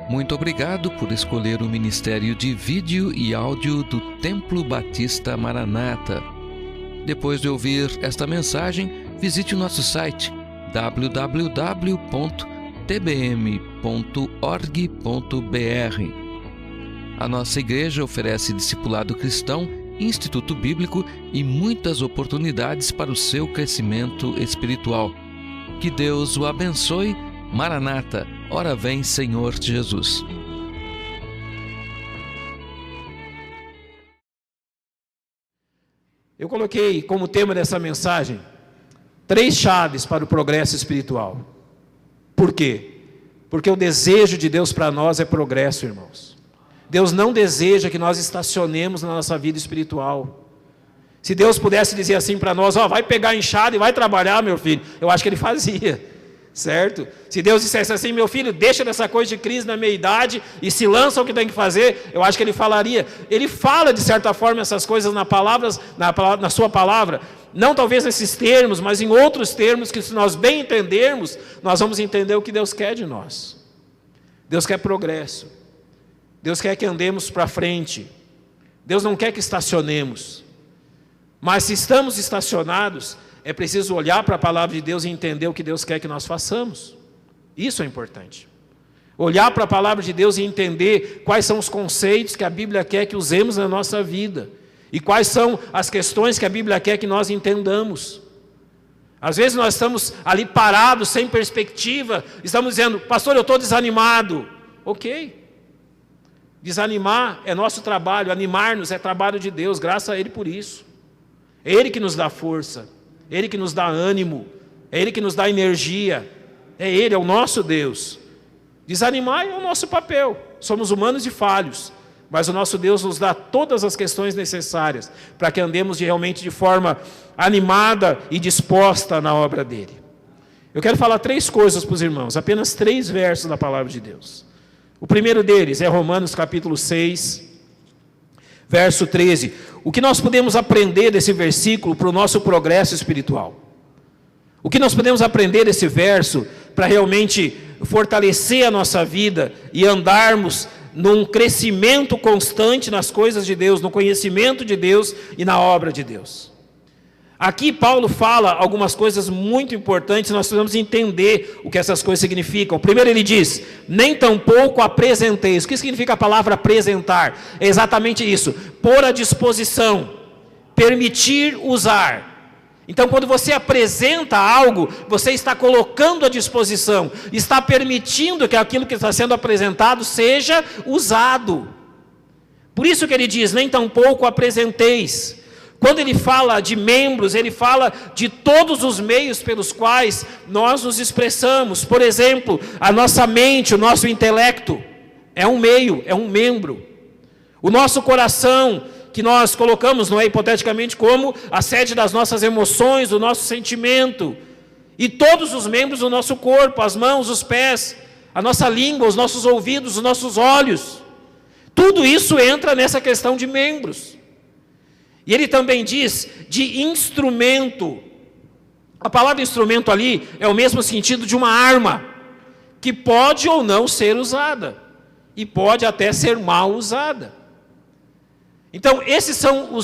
Muito obrigado por escolher o Ministério de Vídeo e Áudio do Templo Batista Maranata. Depois de ouvir esta mensagem, visite o nosso site www.tbm.org.br. A nossa igreja oferece discipulado cristão, instituto bíblico e muitas oportunidades para o seu crescimento espiritual. Que Deus o abençoe. Maranata, ora vem, Senhor Jesus. Eu coloquei como tema dessa mensagem 3 chaves para o progresso espiritual. Por quê? Porque o desejo de Deus para nós é progresso, irmãos. Deus não deseja que nós estacionemos na nossa vida espiritual. Se Deus pudesse dizer assim para nós, vai pegar a enxada e vai trabalhar, meu filho, eu acho que Ele fazia. Certo? Se Deus dissesse assim, meu filho, deixa dessa coisa de crise na meia-idade e se lança o que tem que fazer, eu acho que Ele falaria. Ele fala de certa forma essas coisas na sua palavra, não talvez nesses termos, mas em outros termos que, se nós bem entendermos, nós vamos entender o que Deus quer de nós. Deus quer progresso. Deus quer que andemos para frente. Deus não quer que estacionemos. Mas se estamos estacionados, é preciso olhar para a palavra de Deus e entender o que Deus quer que nós façamos. Isso é importante. Olhar para a palavra de Deus e entender quais são os conceitos que a Bíblia quer que usemos na nossa vida. E quais são as questões que a Bíblia quer que nós entendamos. Às vezes nós estamos ali parados, sem perspectiva. Estamos dizendo, pastor, eu estou desanimado. Ok. Desanimar é nosso trabalho. Animar-nos é trabalho de Deus. Graças a Ele por isso. É Ele que nos dá força. É Ele que nos dá ânimo, é Ele que nos dá energia, é Ele, é o nosso Deus. Desanimar é o nosso papel, somos humanos e falhos, mas o nosso Deus nos dá todas as questões necessárias para que andemos realmente de forma animada e disposta na obra dEle. Eu quero falar 3 coisas para os irmãos, apenas 3 versos da palavra de Deus. O primeiro deles é Romanos capítulo 6, verso 13. O que nós podemos aprender desse versículo para o nosso progresso espiritual? O que nós podemos aprender desse verso para realmente fortalecer a nossa vida e andarmos num crescimento constante nas coisas de Deus, no conhecimento de Deus e na obra de Deus? Aqui Paulo fala algumas coisas muito importantes, nós precisamos entender o que essas coisas significam. Primeiro ele diz, nem tampouco apresenteis. O que significa a palavra apresentar? É exatamente isso, pôr à disposição, permitir usar. Então quando você apresenta algo, você está colocando à disposição, está permitindo que aquilo que está sendo apresentado seja usado. Por isso que ele diz, nem tampouco apresenteis. Quando ele fala de membros, ele fala de todos os meios pelos quais nós nos expressamos. Por exemplo, a nossa mente, o nosso intelecto, é um meio, é um membro. O nosso coração, que nós colocamos, não é hipoteticamente, como a sede das nossas emoções, do nosso sentimento. E todos os membros do nosso corpo, as mãos, os pés, a nossa língua, os nossos ouvidos, os nossos olhos. Tudo isso entra nessa questão de membros. E ele também diz de instrumento. A palavra instrumento ali é o mesmo sentido de uma arma, que pode ou não ser usada, e pode até ser mal usada. Então, esses são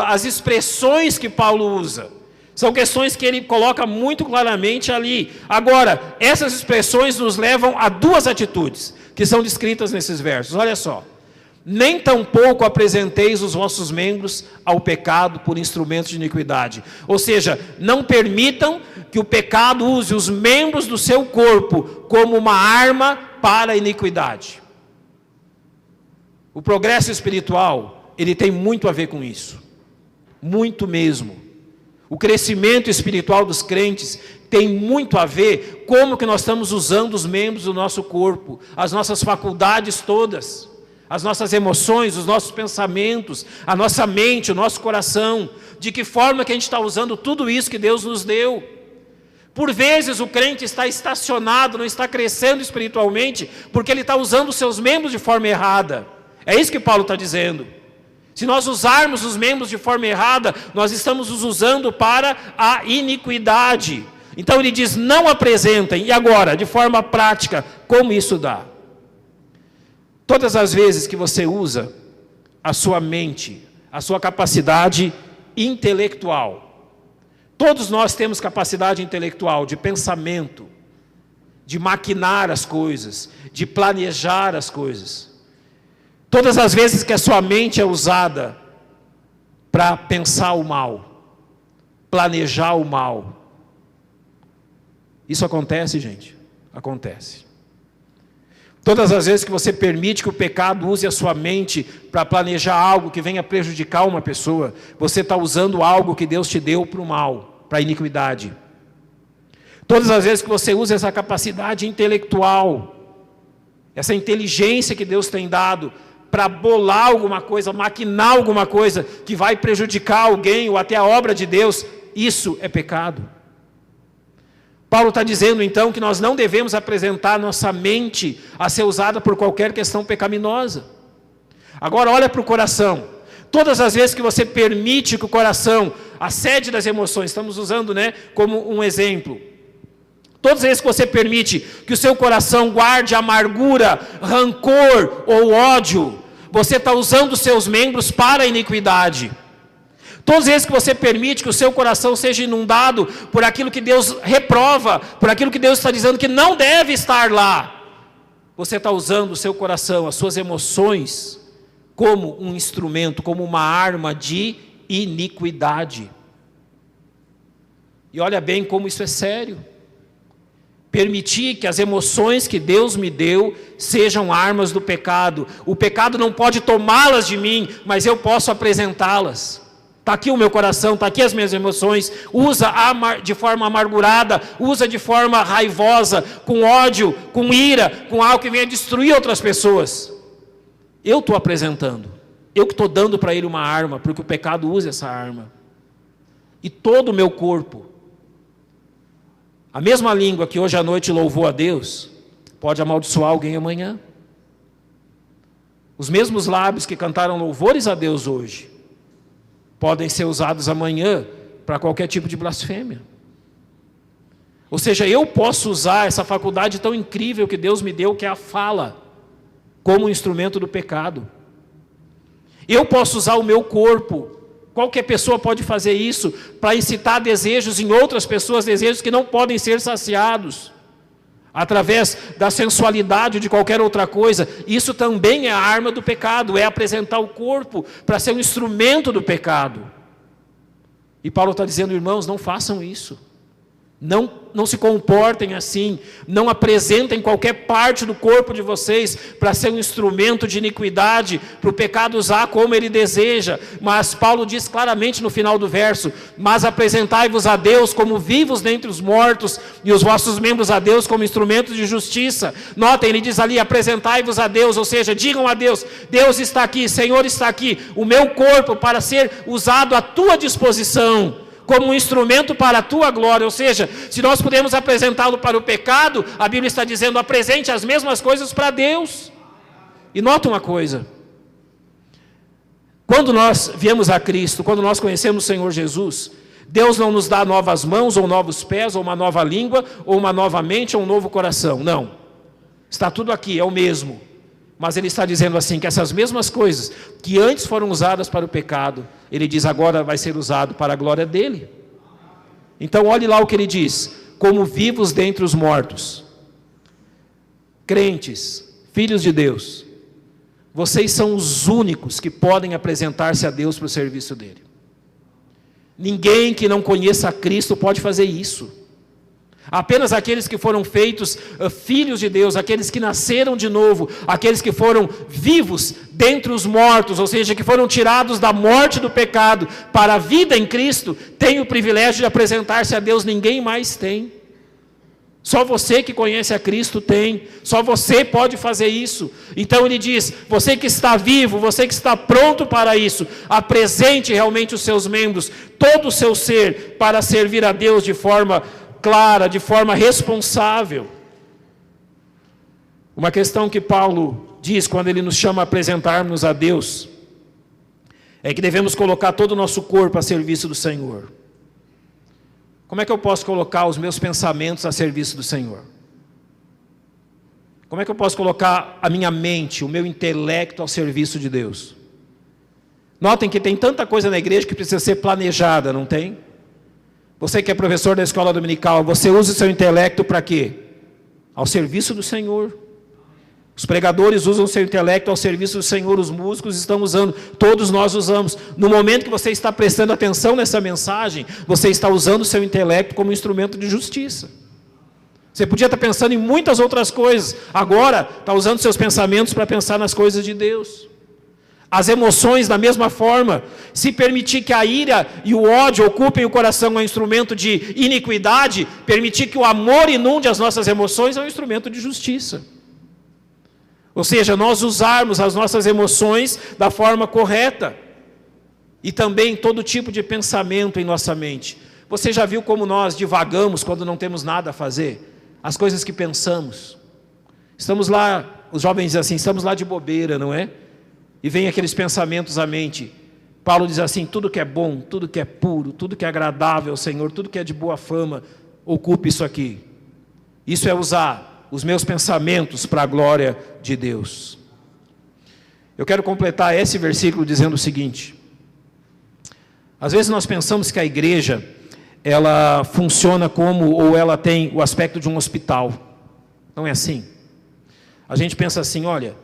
as expressões que Paulo usa. São questões que ele coloca muito claramente ali. Agora, essas expressões nos levam a 2 atitudes, que são descritas nesses versos. Olha só. Nem tampouco apresenteis os vossos membros ao pecado por instrumentos de iniquidade. Ou seja, não permitam que o pecado use os membros do seu corpo como uma arma para a iniquidade. O progresso espiritual, ele tem muito a ver com isso. Muito mesmo. O crescimento espiritual dos crentes tem muito a ver com como que nós estamos usando os membros do nosso corpo, as nossas faculdades todas. As nossas emoções, os nossos pensamentos, a nossa mente, o nosso coração, de que forma que a gente está usando tudo isso que Deus nos deu. Por vezes o crente está estacionado, não está crescendo espiritualmente, porque ele está usando os seus membros de forma errada. É isso que Paulo está dizendo. Se nós usarmos os membros de forma errada, nós estamos os usando para a iniquidade. Então ele diz, não apresentem. E agora, de forma prática, como isso dá? Todas as vezes que você usa a sua mente, a sua capacidade intelectual, todos nós temos capacidade intelectual de pensamento, de maquinar as coisas, de planejar as coisas. Todas as vezes que a sua mente é usada para pensar o mal, planejar o mal, isso acontece, gente? Acontece. Todas as vezes que você permite que o pecado use a sua mente para planejar algo que venha prejudicar uma pessoa, você está usando algo que Deus te deu para o mal, para a iniquidade. Todas as vezes que você usa essa capacidade intelectual, essa inteligência que Deus tem dado para bolar alguma coisa, maquinar alguma coisa que vai prejudicar alguém ou até a obra de Deus, isso é pecado. Paulo está dizendo então que nós não devemos apresentar nossa mente a ser usada por qualquer questão pecaminosa. Agora olha para o coração. Todas as vezes que você permite que o coração, a sede das emoções, estamos usando, como um exemplo. Todas as vezes que você permite que o seu coração guarde amargura, rancor ou ódio, você está usando os seus membros para a iniquidade. Todas as vezes que você permite que o seu coração seja inundado por aquilo que Deus reprova, por aquilo que Deus está dizendo que não deve estar lá, você está usando o seu coração, as suas emoções, como um instrumento, como uma arma de iniquidade. E olha bem como isso é sério. Permitir que as emoções que Deus me deu sejam armas do pecado. O pecado não pode tomá-las de mim, mas eu posso apresentá-las. Está aqui o meu coração, está aqui as minhas emoções, usa de forma amargurada, usa de forma raivosa, com ódio, com ira, com algo que venha destruir outras pessoas. Eu estou apresentando, eu que estou dando para ele uma arma, porque o pecado usa essa arma. E todo o meu corpo, a mesma língua que hoje à noite louvou a Deus, pode amaldiçoar alguém amanhã. Os mesmos lábios que cantaram louvores a Deus hoje, podem ser usados amanhã para qualquer tipo de blasfêmia. Ou seja, eu posso usar essa faculdade tão incrível que Deus me deu, que é a fala, como um instrumento do pecado. Eu posso usar o meu corpo, qualquer pessoa pode fazer isso, para incitar desejos em outras pessoas, desejos que não podem ser saciados, através da sensualidade ou de qualquer outra coisa. Isso também é a arma do pecado, é apresentar o corpo para ser um instrumento do pecado. E Paulo está dizendo, irmãos, não façam isso. Não se comportem assim, não apresentem qualquer parte do corpo de vocês para ser um instrumento de iniquidade, para o pecado usar como ele deseja. Mas Paulo diz claramente no final do verso, mas apresentai-vos a Deus como vivos dentre os mortos, e os vossos membros a Deus como instrumentos de justiça. Notem, ele diz ali, apresentai-vos a Deus, ou seja, digam a Deus, Deus está aqui, Senhor está aqui, o meu corpo para ser usado à tua disposição, como um instrumento para a tua glória. Ou seja, se nós podemos apresentá-lo para o pecado, a Bíblia está dizendo, apresente as mesmas coisas para Deus. E nota uma coisa, quando nós viemos a Cristo, quando nós conhecemos o Senhor Jesus, Deus não nos dá novas mãos, ou novos pés, ou uma nova língua, ou uma nova mente, ou um novo coração, não. Está tudo aqui, é o mesmo. Mas ele está dizendo assim, que essas mesmas coisas que antes foram usadas para o pecado, ele diz agora vai ser usado para a glória dele. Então olhe lá o que ele diz, como vivos dentre os mortos. Crentes, filhos de Deus, vocês são os únicos que podem apresentar-se a Deus para o serviço dele. Ninguém que não conheça a Cristo pode fazer isso. Apenas aqueles que foram feitos filhos de Deus, aqueles que nasceram de novo, aqueles que foram vivos dentre os mortos, ou seja, que foram tirados da morte do pecado para a vida em Cristo, têm o privilégio de apresentar-se a Deus. Ninguém mais tem. Só você que conhece a Cristo tem, só você pode fazer isso. Então ele diz, você que está vivo, você que está pronto para isso, apresente realmente os seus membros, todo o seu ser, para servir a Deus de forma clara, de forma responsável. Uma questão que Paulo diz quando ele nos chama a apresentarmos a Deus, é que devemos colocar todo o nosso corpo a serviço do Senhor. Como é que eu posso colocar os meus pensamentos a serviço do Senhor? Como é que eu posso colocar a minha mente, o meu intelecto ao serviço de Deus? Notem que tem tanta coisa na igreja que precisa ser planejada, não tem? Você que é professor da escola dominical, você usa o seu intelecto para quê? Ao serviço do Senhor. Os pregadores usam o seu intelecto ao serviço do Senhor, os músicos estão usando, todos nós usamos. No momento que você está prestando atenção nessa mensagem, você está usando o seu intelecto como instrumento de justiça. Você podia estar pensando em muitas outras coisas, agora está usando seus pensamentos para pensar nas coisas de Deus. As emoções, da mesma forma, se permitir que a ira e o ódio ocupem o coração é um instrumento de iniquidade, permitir que o amor inunde as nossas emoções é um instrumento de justiça. Ou seja, nós usarmos as nossas emoções da forma correta. E também todo tipo de pensamento em nossa mente. Você já viu como nós divagamos quando não temos nada a fazer? As coisas que pensamos. Estamos lá, os jovens dizem assim, estamos lá de bobeira, não é? E vem aqueles pensamentos à mente. Paulo diz assim, tudo que é bom, tudo que é puro, tudo que é agradável ao Senhor, tudo que é de boa fama, ocupe isso aqui. Isso é usar os meus pensamentos para a glória de Deus. Eu quero completar esse versículo dizendo o seguinte. Às vezes nós pensamos que a igreja, ela funciona como, ou ela tem o aspecto de um hospital. Não é assim. A gente pensa assim, olha,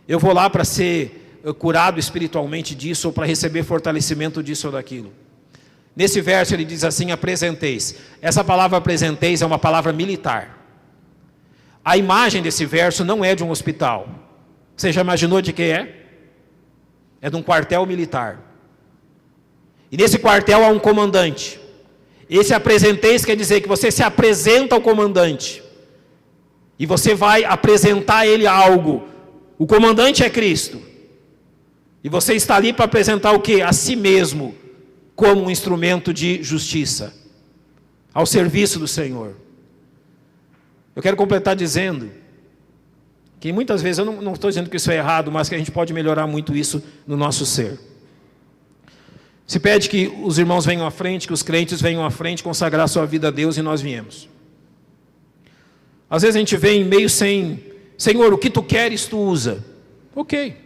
eu vou lá para ser curado espiritualmente disso, ou para receber fortalecimento disso ou daquilo. Nesse verso ele diz assim, apresenteis. Essa palavra apresenteis é uma palavra militar. A imagem desse verso não é de um hospital. Você já imaginou de que é? É de um quartel militar. E nesse quartel há um comandante. Esse apresenteis quer dizer que você se apresenta ao comandante. E você vai apresentar a ele algo. O comandante é Cristo. E você está ali para apresentar o quê? A si mesmo, como um instrumento de justiça. Ao serviço do Senhor. Eu quero completar dizendo que muitas vezes, eu não estou dizendo que isso é errado, mas que a gente pode melhorar muito isso no nosso ser. Se pede que os irmãos venham à frente, que os crentes venham à frente, consagrar sua vida a Deus, e nós viemos. Às vezes a gente vem meio sem, Senhor, o que tu queres tu usa. Ok.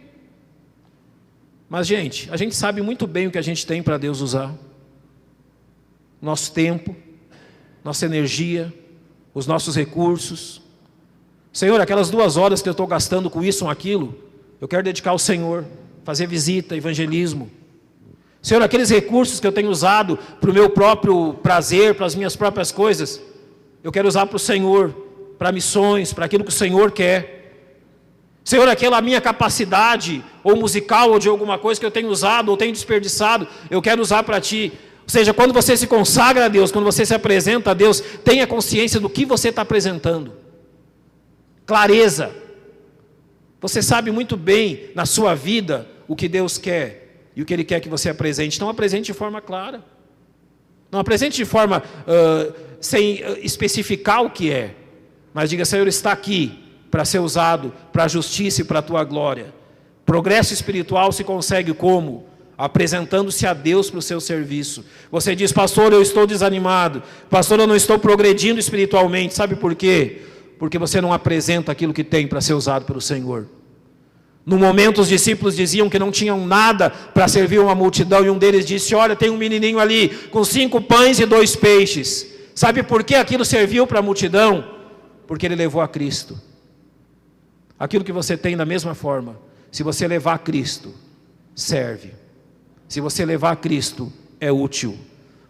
Mas gente, a gente sabe muito bem o que a gente tem para Deus usar. Nosso tempo, nossa energia, os nossos recursos. Senhor, aquelas 2 horas que eu estou gastando com isso ou aquilo, eu quero dedicar ao Senhor, fazer visita, evangelismo. Senhor, aqueles recursos que eu tenho usado para o meu próprio prazer, para as minhas próprias coisas, eu quero usar para o Senhor, para missões, para aquilo que o Senhor quer. Senhor, aquela minha capacidade, ou musical, ou de alguma coisa que eu tenho usado, ou tenho desperdiçado, eu quero usar para Ti. Ou seja, quando você se consagra a Deus, quando você se apresenta a Deus, tenha consciência do que você está apresentando. Clareza. Você sabe muito bem na sua vida o que Deus quer e o que Ele quer que você apresente. Então apresente de forma clara. Não apresente de forma sem especificar o que é. Mas diga, Senhor, está aqui para ser usado para a justiça e para a Tua glória. Progresso espiritual se consegue como? Apresentando-se a Deus para o seu serviço. Você diz, pastor, eu estou desanimado. Pastor, eu não estou progredindo espiritualmente. Sabe por quê? Porque você não apresenta aquilo que tem para ser usado pelo Senhor. No momento os discípulos diziam que não tinham nada para servir uma multidão. E um deles disse, olha, tem um menininho ali com 5 pães e 2 peixes. Sabe por que aquilo serviu para a multidão? Porque ele levou a Cristo. Aquilo que você tem da mesma forma. Se você levar a Cristo, serve. Se você levar a Cristo, é útil,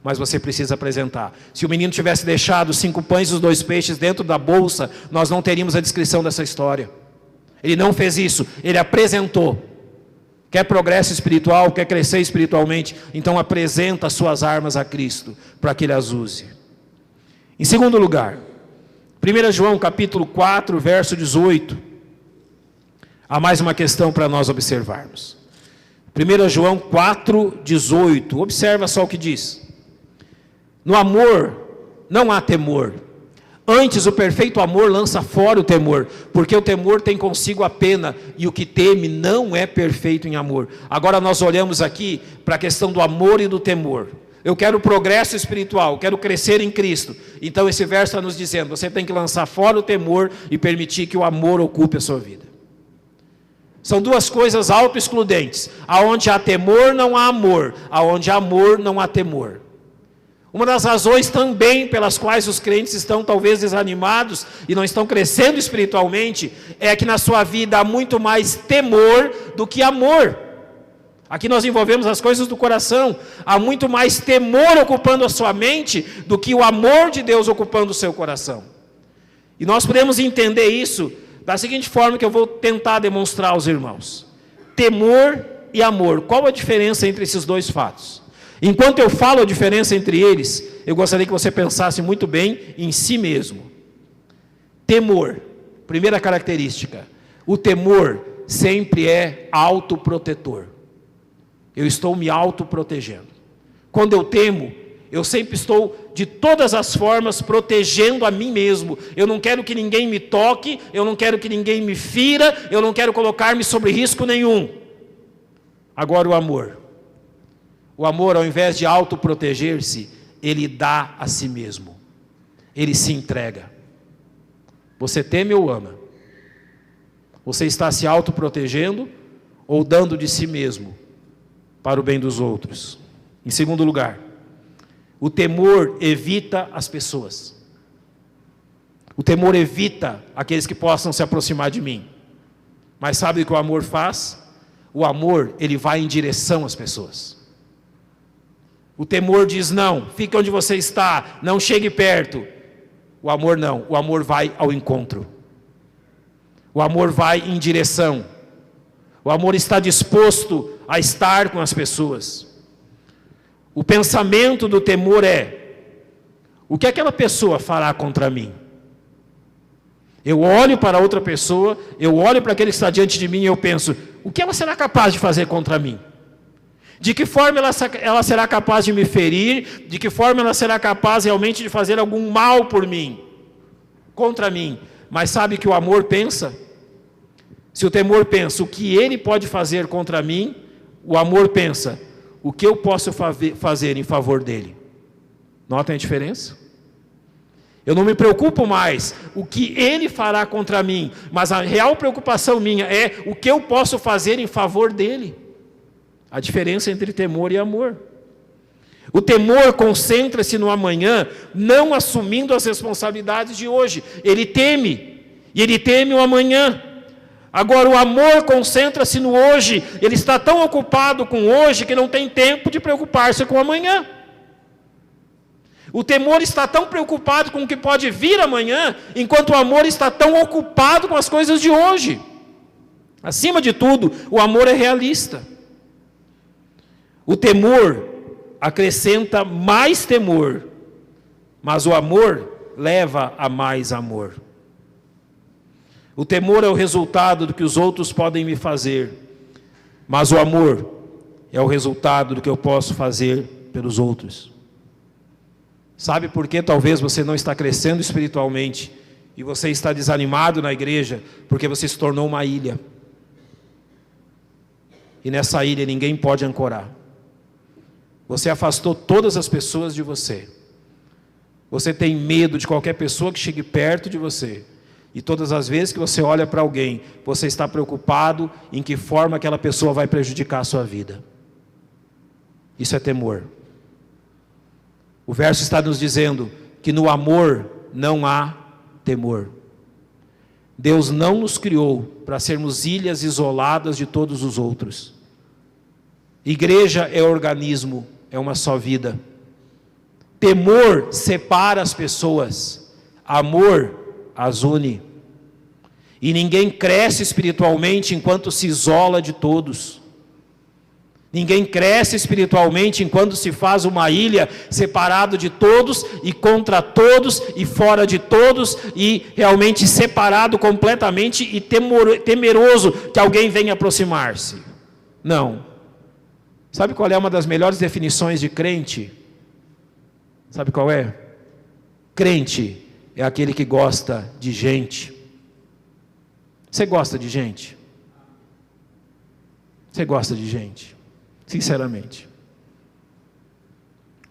mas você precisa apresentar. Se o menino tivesse deixado 5 pães e os 2 peixes dentro da bolsa, nós não teríamos a descrição dessa história. Ele não fez isso, ele apresentou. Quer progresso espiritual, quer crescer espiritualmente, então apresenta as suas armas a Cristo, para que Ele as use. Em segundo lugar, 1 João capítulo 4, verso 18. Há mais uma questão para nós observarmos. 1 João 4, 18. Observa só o que diz. No amor não há temor. Antes o perfeito amor lança fora o temor, porque o temor tem consigo a pena, e o que teme não é perfeito em amor. Agora nós olhamos aqui para a questão do amor e do temor. Eu quero progresso espiritual, quero crescer em Cristo. Então esse verso está nos dizendo, você tem que lançar fora o temor e permitir que o amor ocupe a sua vida. São duas coisas auto-excludentes. Aonde há temor, não há amor. Aonde há amor, não há temor. Uma das razões também pelas quais os crentes estão talvez desanimados e não estão crescendo espiritualmente, é que na sua vida há muito mais temor do que amor. Aqui nós envolvemos as coisas do coração. Há muito mais temor ocupando a sua mente do que o amor de Deus ocupando o seu coração. E nós podemos entender isso da seguinte forma que eu vou tentar demonstrar aos irmãos. Temor e amor. Qual a diferença entre esses dois fatos? Enquanto eu falo a diferença entre eles, eu gostaria que você pensasse muito bem em si mesmo. Temor. Primeira característica. O temor sempre é autoprotetor. Eu estou me autoprotegendo. Quando eu temo, eu sempre estou de todas as formas protegendo a mim mesmo. Eu não quero que ninguém me toque, eu não quero que ninguém me fira, eu não quero colocar-me sobre risco nenhum. Agora o amor. O amor, ao invés de autoproteger-se, ele dá a si mesmo. Ele se entrega. Você teme ou ama? Você está se autoprotegendo ou dando de si mesmo para o bem dos outros? Em segundo lugar, o temor evita as pessoas. O temor evita aqueles que possam se aproximar de mim. Mas sabe o que o amor faz? O amor, ele vai em direção às pessoas. O temor diz não, fique onde você está, não chegue perto. O amor não, o amor vai ao encontro. O amor vai em direção. O amor está disposto a estar com as pessoas. O pensamento do temor é: o que aquela pessoa fará contra mim? Eu olho para outra pessoa, eu olho para aquele que está diante de mim e eu penso: o que ela será capaz de fazer contra mim? De que forma ela será capaz de me ferir? De que forma ela será capaz realmente de fazer algum mal por mim? Contra mim. Mas sabe que o amor pensa? Se o temor pensa o que ele pode fazer contra mim, o amor pensa o que eu posso fazer em favor dele. Notem a diferença? Eu não me preocupo mais o que ele fará contra mim, mas a real preocupação minha é o que eu posso fazer em favor dele. A diferença entre temor e amor. O temor concentra-se no amanhã, não assumindo as responsabilidades de hoje. Ele teme, e ele teme o amanhã. Agora o amor concentra-se no hoje. Ele está tão ocupado com hoje que não tem tempo de preocupar-se com o amanhã. O temor está tão preocupado com o que pode vir amanhã, enquanto o amor está tão ocupado com as coisas de hoje. Acima de tudo, o amor é realista. O temor acrescenta mais temor, mas o amor leva a mais amor. O temor é o resultado do que os outros podem me fazer, mas o amor é o resultado do que eu posso fazer pelos outros. Sabe por que talvez você não está crescendo espiritualmente e você está desanimado na igreja? Porque você se tornou uma ilha. E nessa ilha ninguém pode ancorar. Você afastou todas as pessoas de você. Você tem medo de qualquer pessoa que chegue perto de você. E todas as vezes que você olha para alguém, você está preocupado em que forma aquela pessoa vai prejudicar a sua vida. Isso é temor. O verso está nos dizendo que no amor não há temor. Deus não nos criou para sermos ilhas isoladas de todos os outros. Igreja é organismo, é uma só vida. Temor separa as pessoas, amor as une. E ninguém cresce espiritualmente enquanto se isola de todos. Ninguém cresce espiritualmente enquanto se faz uma ilha separado de todos e contra todos e fora de todos e realmente separado completamente e temeroso que alguém venha aproximar-se. Não. Sabe qual é uma das melhores definições de crente? Sabe qual é? Crente é aquele que gosta de gente. Você gosta de gente? Você gosta de gente? Sinceramente.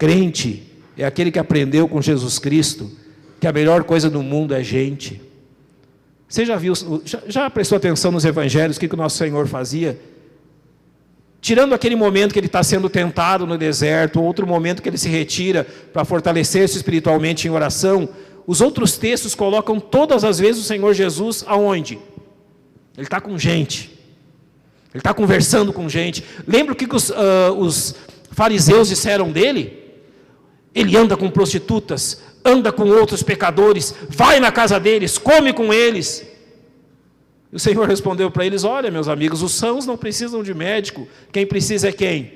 Crente é aquele que aprendeu com Jesus Cristo que a melhor coisa do mundo é gente. Você já prestou atenção nos evangelhos, o que o nosso Senhor fazia? Tirando aquele momento que ele está sendo tentado no deserto, outro momento que ele se retira para fortalecer-se espiritualmente em oração, os outros textos colocam todas as vezes o Senhor Jesus aonde? Ele está com gente. Ele está conversando com gente. Lembra o que os fariseus disseram dele? Ele anda com prostitutas, anda com outros pecadores, vai na casa deles, come com eles. E o Senhor respondeu para eles: olha, meus amigos, os sãos não precisam de médico, quem precisa é quem?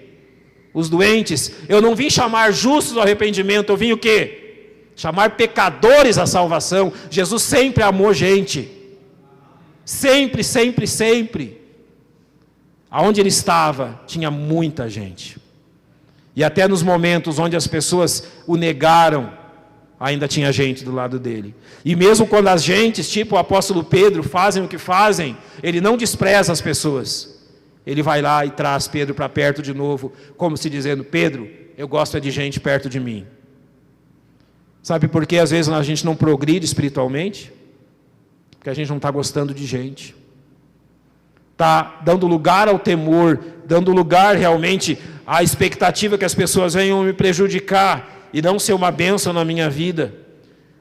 Os doentes. Eu não vim chamar justos ao arrependimento, eu vim o quê? Chamar pecadores à salvação. Jesus sempre amou gente. Sempre, sempre, sempre. Aonde ele estava, tinha muita gente. E até nos momentos onde as pessoas o negaram, ainda tinha gente do lado dele. E mesmo quando as gentes, tipo o apóstolo Pedro, fazem o que fazem, ele não despreza as pessoas. Ele vai lá e traz Pedro para perto de novo, como se dizendo: Pedro, eu gosto de gente perto de mim. Sabe por que às vezes a gente não progride espiritualmente? Porque a gente não está gostando de gente. Está dando lugar ao temor, dando lugar realmente à expectativa que as pessoas venham me prejudicar e não ser uma bênção na minha vida.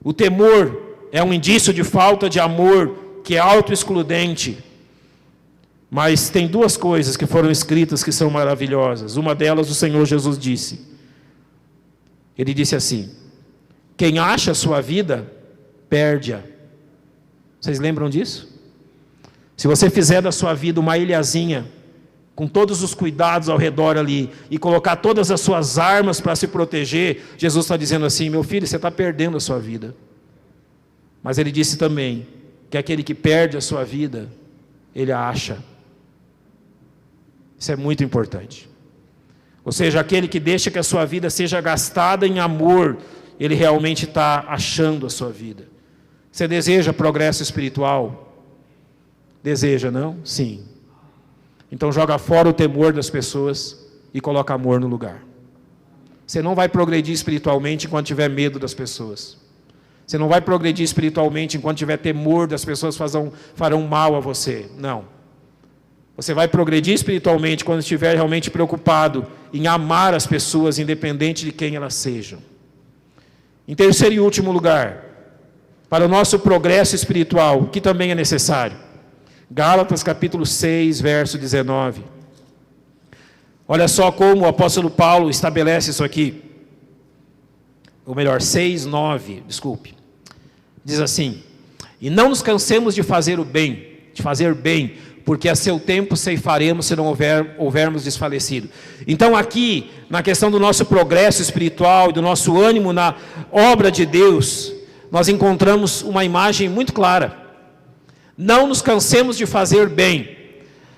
O temor é um indício de falta de amor, que é autoexcludente. Mas tem duas coisas que foram escritas que são maravilhosas. Uma delas o Senhor Jesus disse. Ele disse assim: quem acha a sua vida, perde-a. Vocês lembram disso? Se você fizer da sua vida uma ilhazinha, com todos os cuidados ao redor ali, e colocar todas as suas armas para se proteger, Jesus está dizendo assim: meu filho, você está perdendo a sua vida. Mas ele disse também, que aquele que perde a sua vida, ele a acha. Isso é muito importante. Ou seja, aquele que deixa que a sua vida seja gastada em amor, ele realmente está achando a sua vida. Você deseja progresso espiritual? Deseja, não? Sim. Então joga fora o temor das pessoas e coloca amor no lugar. Você não vai progredir espiritualmente enquanto tiver medo das pessoas. Você não vai progredir espiritualmente enquanto tiver temor das pessoas farão mal a você. Não. Você vai progredir espiritualmente quando estiver realmente preocupado em amar as pessoas, independente de quem elas sejam. Em terceiro e último lugar, para o nosso progresso espiritual, que também é necessário, Gálatas capítulo 6, verso 19. Olha só como o apóstolo Paulo estabelece isso aqui. Ou melhor, 6, 9, desculpe. Diz assim: e não nos cansemos de fazer o bem, porque a seu tempo ceifaremos se não houvermos desfalecido. Então aqui, na questão do nosso progresso espiritual e do nosso ânimo na obra de Deus, nós encontramos uma imagem muito clara. Não nos cansemos de fazer bem.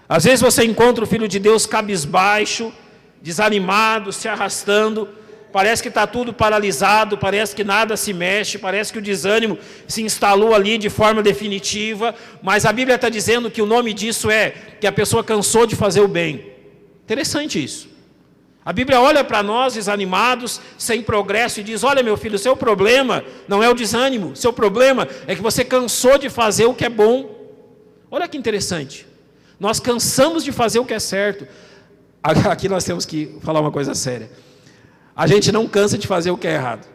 Às vezes você encontra o Filho de Deus cabisbaixo, desanimado, se arrastando, parece que está tudo paralisado, parece que nada se mexe, parece que o desânimo se instalou ali de forma definitiva, mas a Bíblia está dizendo que o nome disso é que a pessoa cansou de fazer o bem. Interessante isso. A Bíblia olha para nós desanimados, sem progresso, e diz: olha, meu filho, o seu problema não é o desânimo, o seu problema é que você cansou de fazer o que é bom. Olha que interessante. Nós cansamos de fazer o que é certo. Aqui nós temos que falar uma coisa séria. A gente não cansa de fazer o que é errado.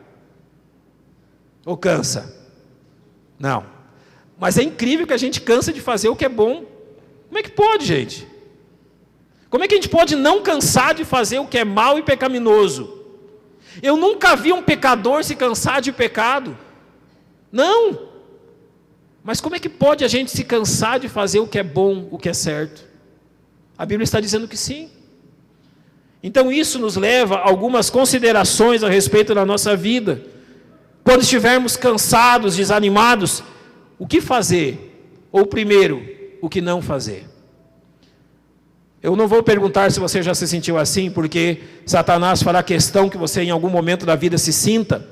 Ou cansa? Não. Mas é incrível que a gente cansa de fazer o que é bom. Como é que pode, gente? Como é que a gente pode não cansar de fazer o que é mal e pecaminoso? Eu nunca vi um pecador se cansar de pecado. Não. Mas como é que pode a gente se cansar de fazer o que é bom, o que é certo? A Bíblia está dizendo que sim. Então isso nos leva a algumas considerações a respeito da nossa vida. Quando estivermos cansados, desanimados, o que fazer? Ou primeiro, o que não fazer? Eu não vou perguntar se você já se sentiu assim, porque Satanás fará questão que você em algum momento da vida se sinta.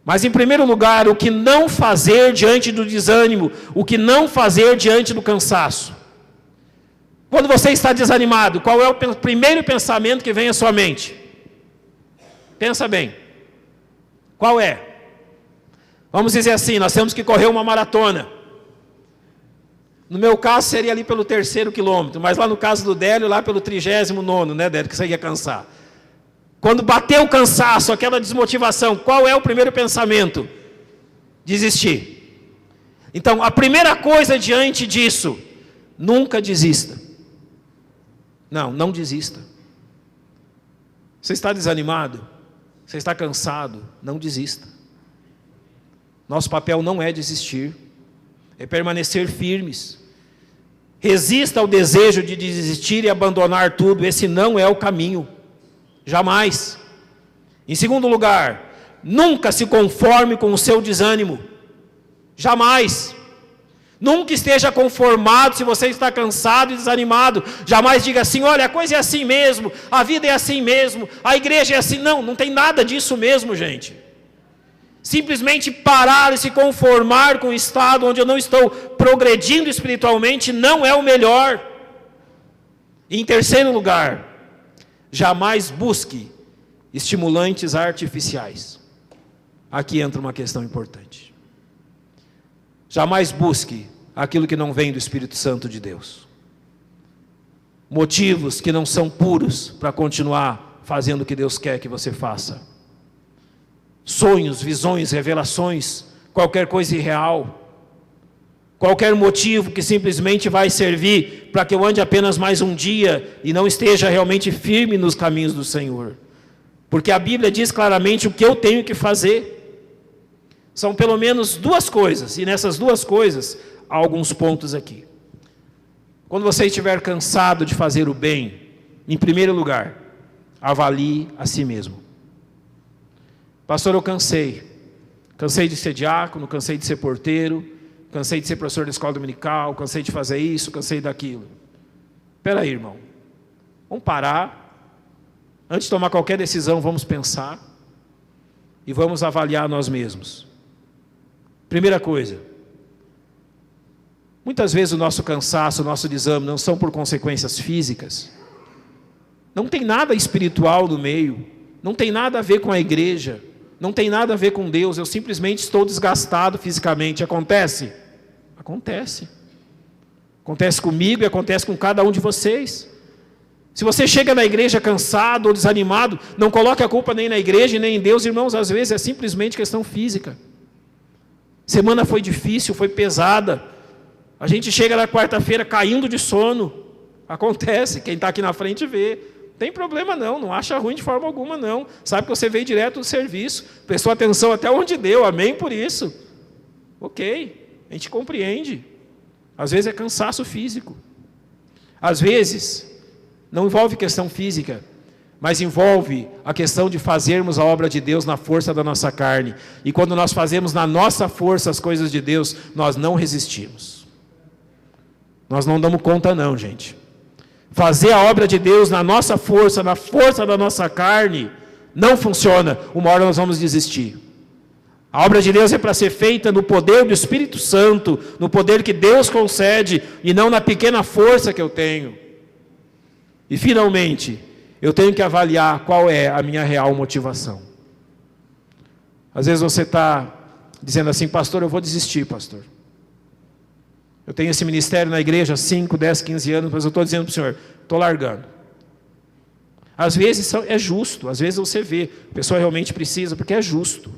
Mas em primeiro lugar, o que não fazer diante do desânimo, o que não fazer diante do cansaço. Quando você está desanimado, qual é o primeiro pensamento que vem à sua mente? Pensa bem. Qual é? Vamos dizer assim, nós temos que correr uma maratona. No meu caso seria ali pelo 3º quilômetro, mas lá no caso do Délio, lá pelo 39º, né, Délio, que você ia cansar. Quando bateu o cansaço, aquela desmotivação, qual é o primeiro pensamento? Desistir. Então, a primeira coisa diante disso, nunca desista. Não desista. Você está desanimado? Você está cansado? Não desista. Nosso papel não é desistir, é permanecer firmes. Resista ao desejo de desistir e abandonar tudo, esse não é o caminho. Jamais. Em segundo lugar, nunca se conforme com o seu desânimo. Jamais. Nunca esteja conformado se você está cansado e desanimado. Jamais diga assim, olha, a coisa é assim mesmo, a vida é assim mesmo, a igreja é assim. Não tem nada disso mesmo, gente. Simplesmente parar e se conformar com o estado onde eu não estou progredindo espiritualmente não é o melhor. E em terceiro lugar, jamais busque estimulantes artificiais. Aqui entra uma questão importante. Jamais busque aquilo que não vem do Espírito Santo de Deus. Motivos que não são puros para continuar fazendo o que Deus quer que você faça. Sonhos, visões, revelações, qualquer coisa irreal. Qualquer motivo que simplesmente vai servir para que eu ande apenas mais um dia e não esteja realmente firme nos caminhos do Senhor. Porque a Bíblia diz claramente o que eu tenho que fazer. São pelo menos duas coisas, e nessas duas coisas há alguns pontos aqui. Quando você estiver cansado de fazer o bem, em primeiro lugar, avalie a si mesmo. Pastor, eu cansei de ser diácono, cansei de ser porteiro, cansei de ser professor da escola dominical, cansei de fazer isso, cansei daquilo. Espera aí, irmão, vamos parar, antes de tomar qualquer decisão, vamos pensar, e vamos avaliar nós mesmos. Primeira coisa, muitas vezes o nosso cansaço, o nosso desânimo não são por consequências físicas, não tem nada espiritual no meio, não tem nada a ver com a igreja, não tem nada a ver com Deus, eu simplesmente estou desgastado fisicamente. Acontece? Acontece. Acontece comigo e acontece com cada um de vocês. Se você chega na igreja cansado ou desanimado, não coloque a culpa nem na igreja nem em Deus, irmãos, às vezes é simplesmente questão física. Semana foi difícil, foi pesada. A gente chega na quarta-feira caindo de sono. Acontece, quem está aqui na frente vê. Não tem problema não acha ruim de forma alguma não. Sabe que você veio direto do serviço, prestou atenção até onde deu, amém por isso. Ok, a gente compreende. Às vezes é cansaço físico. Às vezes, não envolve questão física, mas envolve a questão de fazermos a obra de Deus na força da nossa carne. E quando nós fazemos na nossa força as coisas de Deus, nós não resistimos. Nós não damos conta não, gente. Fazer a obra de Deus na nossa força, na força da nossa carne, não funciona. Uma hora nós vamos desistir. A obra de Deus é para ser feita no poder do Espírito Santo, no poder que Deus concede, e não na pequena força que eu tenho. E finalmente, eu tenho que avaliar qual é a minha real motivação. Às vezes você está dizendo assim, pastor, eu vou desistir, pastor. Eu tenho esse ministério na igreja há 5, 10, 15 anos, mas eu estou dizendo para o senhor, estou largando. Às vezes é justo, às vezes você vê, a pessoa realmente precisa, porque é justo.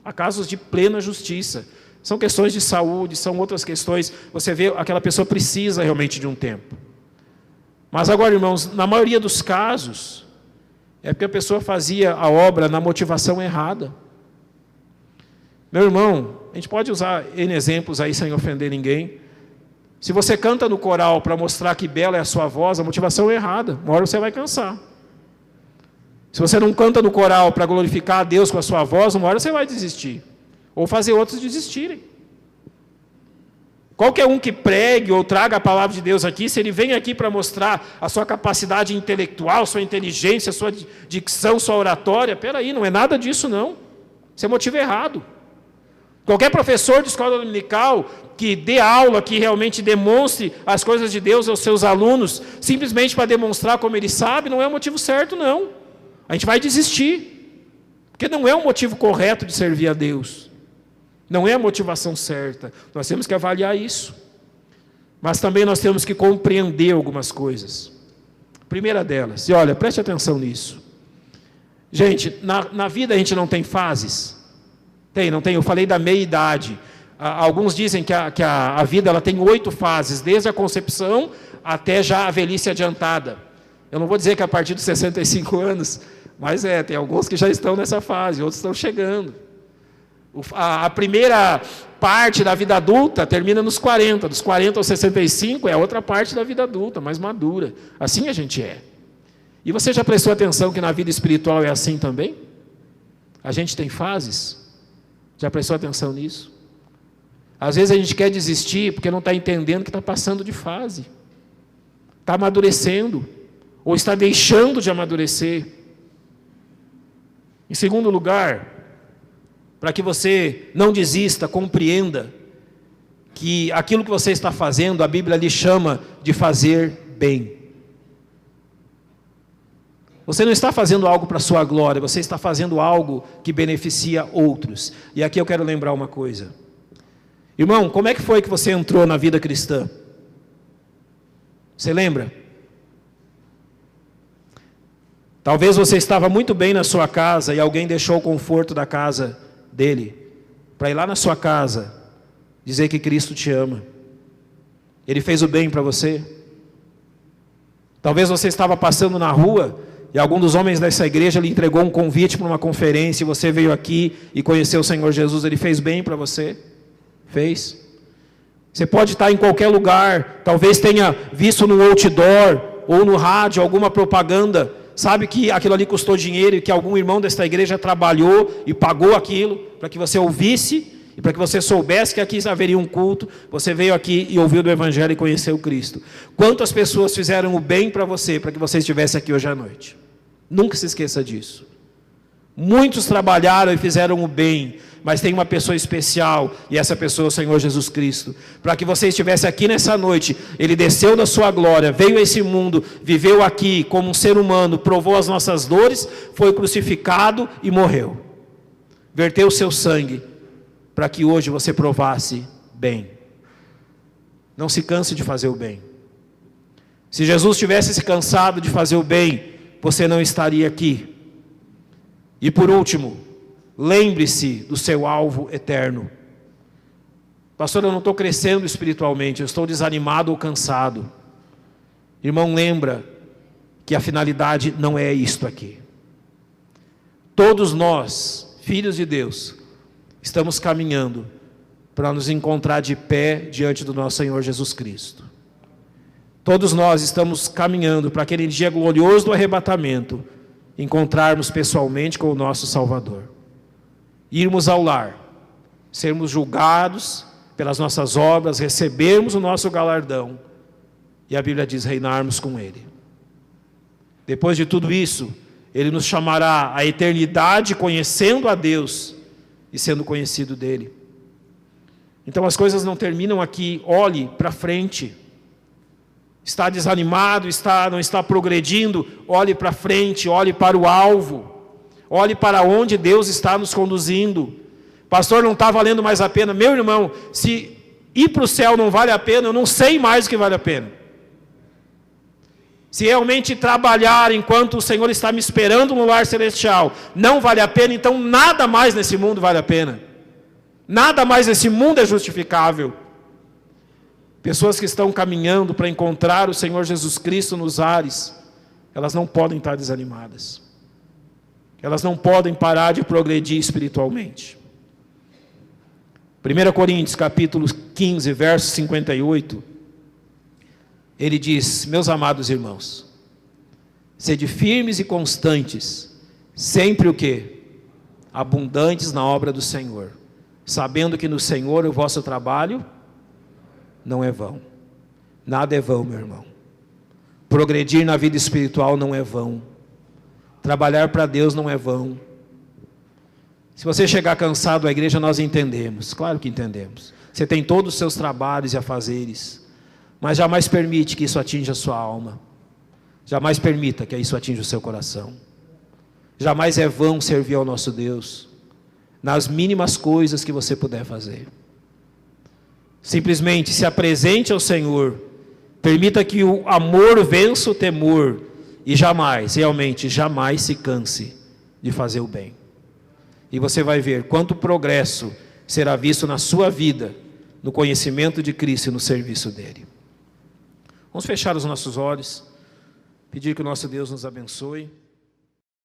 Há casos de plena justiça. São questões de saúde, são outras questões. Você vê, aquela pessoa precisa realmente de um tempo. Mas agora, irmãos, na maioria dos casos, é porque a pessoa fazia a obra na motivação errada. Meu irmão, a gente pode usar N exemplos aí sem ofender ninguém. Se você canta no coral para mostrar que bela é a sua voz, a motivação é errada. Uma hora você vai cansar. Se você não canta no coral para glorificar a Deus com a sua voz, uma hora você vai desistir. Ou fazer outros desistirem. Qualquer um que pregue ou traga a palavra de Deus aqui, se ele vem aqui para mostrar a sua capacidade intelectual, sua inteligência, sua dicção, sua oratória, peraí, não é nada disso não. Isso é motivo errado. Qualquer professor de escola dominical que dê aula, que realmente demonstre as coisas de Deus aos seus alunos, simplesmente para demonstrar como ele sabe, não é o motivo certo não. A gente vai desistir. Porque não é o motivo correto de servir a Deus. Não é a motivação certa. Nós temos que avaliar isso. Mas também nós temos que compreender algumas coisas. Primeira delas, e olha, preste atenção nisso. Gente, na vida a gente não tem fases? Tem, não tem? Eu falei da meia-idade. Alguns dizem que a vida ela tem 8 fases, desde a concepção até já a velhice adiantada. Eu não vou dizer que a partir dos 65 anos, mas tem alguns que já estão nessa fase, outros estão chegando. A primeira parte da vida adulta termina nos 40, dos 40 aos 65 é a outra parte da vida adulta, mais madura. Assim a gente é. E você já prestou atenção que na vida espiritual é assim também? A gente tem fases? Já prestou atenção nisso? Às vezes a gente quer desistir porque não está entendendo que está passando de fase. Está amadurecendo, ou está deixando de amadurecer. Em segundo lugar, para que você não desista, compreenda que aquilo que você está fazendo, a Bíblia lhe chama de fazer bem. Você não está fazendo algo para a sua glória, você está fazendo algo que beneficia outros. E aqui eu quero lembrar uma coisa. Irmão, como é que foi que você entrou na vida cristã? Você lembra? Talvez você estava muito bem na sua casa e alguém deixou o conforto da casa dele para ir lá na sua casa dizer que Cristo te ama. Ele fez o bem para você. Talvez você estava passando na rua e algum dos homens dessa igreja lhe entregou um convite para uma conferência e você veio aqui e conheceu o Senhor Jesus. Ele fez bem para você? Fez. Você pode estar em qualquer lugar, talvez tenha visto no outdoor ou no rádio alguma propaganda, sabe que aquilo ali custou dinheiro e que algum irmão desta igreja trabalhou e pagou aquilo para que você ouvisse e para que você soubesse que aqui haveria um culto. Você veio aqui e ouviu do Evangelho e conheceu Cristo. Quantas pessoas fizeram o bem para que você estivesse aqui hoje à noite? Nunca se esqueça disso. Muitos trabalharam e fizeram o bem, mas tem uma pessoa especial, e essa pessoa é o Senhor Jesus Cristo. Para que você estivesse aqui nessa noite, Ele desceu da sua glória, veio a esse mundo, viveu aqui como um ser humano, provou as nossas dores, foi crucificado e morreu. Verteu o seu sangue, para que hoje você provasse bem. Não se canse de fazer o bem. Se Jesus tivesse se cansado de fazer o bem, você não estaria aqui. E por último, lembre-se do seu alvo eterno. Pastor, eu não estou crescendo espiritualmente, eu estou desanimado ou cansado. Irmão, lembra que a finalidade não é isto aqui. Todos nós, filhos de Deus, estamos caminhando para nos encontrar de pé diante do nosso Senhor Jesus Cristo. Todos nós estamos caminhando para aquele dia glorioso do arrebatamento, encontrarmos pessoalmente com o nosso Salvador. Irmos ao lar, sermos julgados pelas nossas obras, recebermos o nosso galardão, e a Bíblia diz reinarmos com Ele. Depois de tudo isso, Ele nos chamará à eternidade conhecendo a Deus e sendo conhecido dEle. Então as coisas não terminam aqui. Olhe para frente. Está desanimado, não está progredindo, olhe para frente, olhe para o alvo, olhe para onde Deus está nos conduzindo. Pastor, não está valendo mais a pena. Meu irmão, se ir para o céu não vale a pena, eu não sei mais o que vale a pena. Se realmente trabalhar enquanto o Senhor está me esperando no lar celestial não vale a pena, então nada mais nesse mundo vale a pena. Nada mais nesse mundo é justificável. Pessoas que estão caminhando para encontrar o Senhor Jesus Cristo nos ares, elas não podem estar desanimadas. Elas não podem parar de progredir espiritualmente. 1 Coríntios capítulo 15, verso 58, ele diz: meus amados irmãos, sede firmes e constantes, sempre o quê? Abundantes na obra do Senhor, sabendo que no Senhor o vosso trabalho não é vão. Nada é vão, meu irmão. Progredir na vida espiritual não é vão. Trabalhar para Deus não é vão. Se você chegar cansado à igreja, nós entendemos. Claro que entendemos. Você tem todos os seus trabalhos e afazeres. Mas jamais permite que isso atinja a sua alma. Jamais permita que isso atinja o seu coração. Jamais é vão servir ao nosso Deus, nas mínimas coisas que você puder fazer. Simplesmente se apresente ao Senhor, permita que o amor vença o temor, e jamais, realmente, jamais se canse de fazer o bem. E você vai ver quanto progresso será visto na sua vida, no conhecimento de Cristo e no serviço dele. Vamos fechar os nossos olhos, pedir que o nosso Deus nos abençoe.